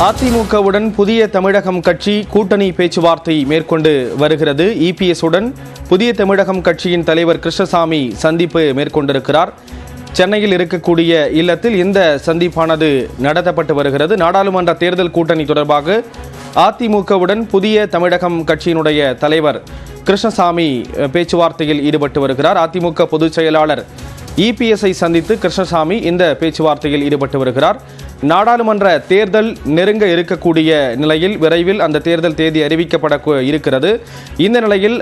அதிமுகவுடன் புதிய தமிழகம் கட்சி கூட்டணி பேச்சுவார்த்தை மேற்கொண்டு வருகிறது. இபிஎஸ் உடன் புதிய தமிழகம் கட்சியின் தலைவர் கிருஷ்ணசாமி சந்திப்பு மேற்கொண்டிருக்கிறார். சென்னையில் இருக்கக்கூடிய இல்லத்தில் இந்த சந்திப்பானது நடத்தப்பட்டு வருகிறது. நாடாளுமன்ற தேர்தல் கூட்டணி தொடர்பாக அதிமுகவுடன் புதிய தமிழகம் கட்சியினுடைய தலைவர் கிருஷ்ணசாமி பேச்சுவார்த்தையில் ஈடுபட்டு வருகிறார். அதிமுக பொதுச் செயலாளர் இபிஎஸ்ஐ சந்தித்து கிருஷ்ணசாமி இந்த பேச்சுவார்த்தையில் ஈடுபட்டு வருகிறார். நாடாளுமன்ற தேர்தல் நெருங்க இருக்கக்கூடிய நிலையில் விரைவில் அந்த தேர்தல் தேதி அறிவிக்கப்பட இருக்கிறது. இந்த நிலையில்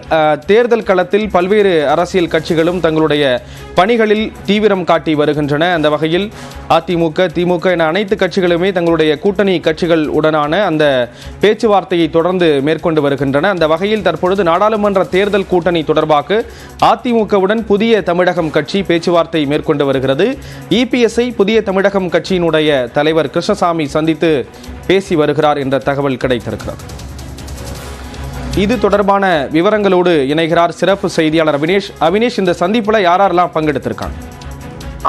தேர்தல் களத்தில் பல்வேறு அரசியல் கட்சிகளும் தங்களுடைய பணிகளில் தீவிரம் காட்டி வருகின்றன. அந்த வகையில் அதிமுக, திமுக என அனைத்து கட்சிகளுமே தங்களுடைய கூட்டணி கட்சிகள் உடனான அந்த பேச்சுவார்த்தையை தொடர்ந்து மேற்கொண்டு வருகின்றன. அந்த வகையில் தற்பொழுது நாடாளுமன்ற தேர்தல் கூட்டணி தொடர்பாக அதிமுகவுடன் புதிய தமிழகம் கட்சி பேச்சுவார்த்தை மேற்கொண்டு வருகிறது. இபிஎஸ்ஐ புதிய தமிழகம் கட்சியினுடைய தலைவர் கிருஷ்ணசாமி சந்தித்து பேசி வருகிறார் என்ற தகவல் கிடைத்திருக்கிறது. இது தொடர்பான விவரங்களோடு இணைகிறார் சிறப்பு செய்தியாளர் அவினேஷ். இந்த சந்திப்புல யாரெல்லாம் பங்கெடுத்திருக்காங்க?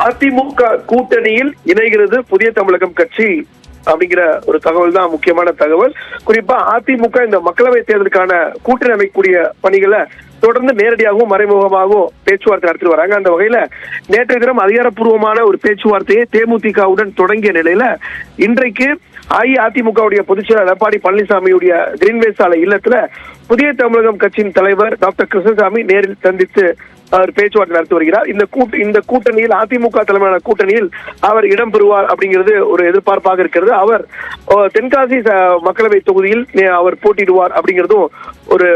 அதிமுக கூட்டணியில் இணைகிறது புதிய தமிழகம் கட்சி அப்படிங்கிற ஒரு தகவல் தான் முக்கியமான தகவல். குறிப்பா அதிமுக இந்த மக்களவை தேர்தலுக்கான கூட்டணி அமைக்கக்கூடிய பணிகளை தொடர்ந்து நேரடியாகவும் மறைமுகமாகவும் பேச்சுவார்த்தை நடத்தி வராங்க. அந்த வகையில நேற்றைய தினம் அதிகாரப்பூர்வமான ஒரு பேச்சுவார்த்தையை தேமுதிகவுடன் தொடங்கிய நிலையில இன்றைக்கு அஇஅதிமுகவுடைய பொதுச்செயலாளர் எடப்பாடி பழனிசாமியுடைய கிரீன்வே சாலை இல்லத்துல புதிய தமிழகம் கட்சியின் தலைவர் டாக்டர் கிருஷ்ணசாமி நேரில் சந்தித்து அவர் பேச்சுவார்த்தை நடத்தி வருகிறார். இந்த கூட்டணியில் அதிமுக தலைமையிலான கூட்டணியில் அவர் இடம்பெறுவார் அப்படிங்கிறது ஒரு எதிர்பார்ப்பாக இருக்கிறது. அவர் தென்காசி மக்களவை தொகுதியில் அவர் போட்டியிடுவார் அப்படிங்கிறதும் ஒரு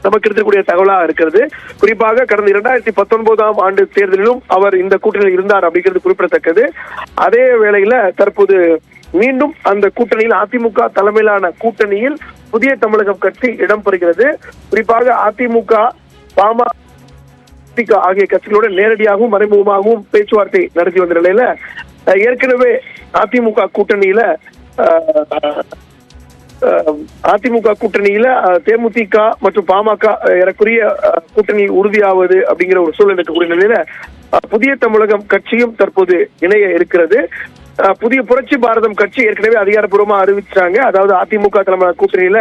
நமக்கு இருக்கக்கூடிய தகவலா இருக்கிறது. குறிப்பாக கடந்த 2019 ஆண்டு தேர்தலிலும் அவர் இந்த கூட்டணியில் இருந்தார் அப்படிங்கிறது குறிப்பிடத்தக்கது. அதே வேளையில தற்போது மீண்டும் அந்த கூட்டணியில் அதிமுக தலைமையிலான கூட்டணியில் புதிய தமிழகம் கட்சி இடம்பெறுகிறது. குறிப்பாக அதிமுக, பாமக ஆகிய கட்சிகளுடன் நேரடியாகவும் மறைமுகமாகவும் பேச்சுவார்த்தை நடத்தி வந்த நிலையில ஏற்கனவே அதிமுக கூட்டணியில தேமுதிக மற்றும் பாமக ஏறக்குரிய கூட்டணி உறுதியாவது அப்படிங்கிற ஒரு சூழல் இருக்கக்கூடிய நிலையில புதிய தமிழகம் கட்சியும் தற்போது இணைய இருக்கிறது. புதிய புரட்சி பாரதம் கட்சி ஏற்கனவே அதிகாரப்பூர்வமா அறிவிச்சாங்க. அதாவது அதிமுக தலைமையிலான கூட்டணியில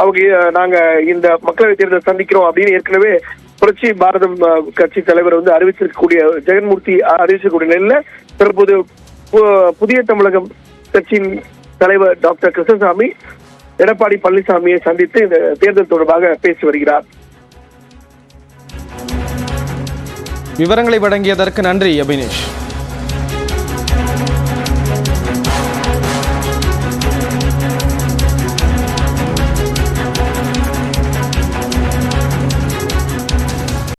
அவங்க நாங்க இந்த மக்களவை தேர்தல் சந்திக்கிறோம் அப்படின்னு ஏற்கனவே புரட்சி பாரதம் கட்சி தலைவர் அறிவிச்சிருக்கக்கூடிய ஜெகன்மூர்த்தி அறிவிச்சிருக்கக்கூடிய நிலையில தற்போது புதிய தமிழகம் கட்சியின் தலைவர் டாக்டர் கிருஷ்ணசாமி எடப்பாடி பழனிசாமியை சந்தித்து இந்த தேர்தல் தொடர்பாக பேசி வருகிறார். விவரங்களை வழங்கியதற்கு நன்றி அபினேஷ்.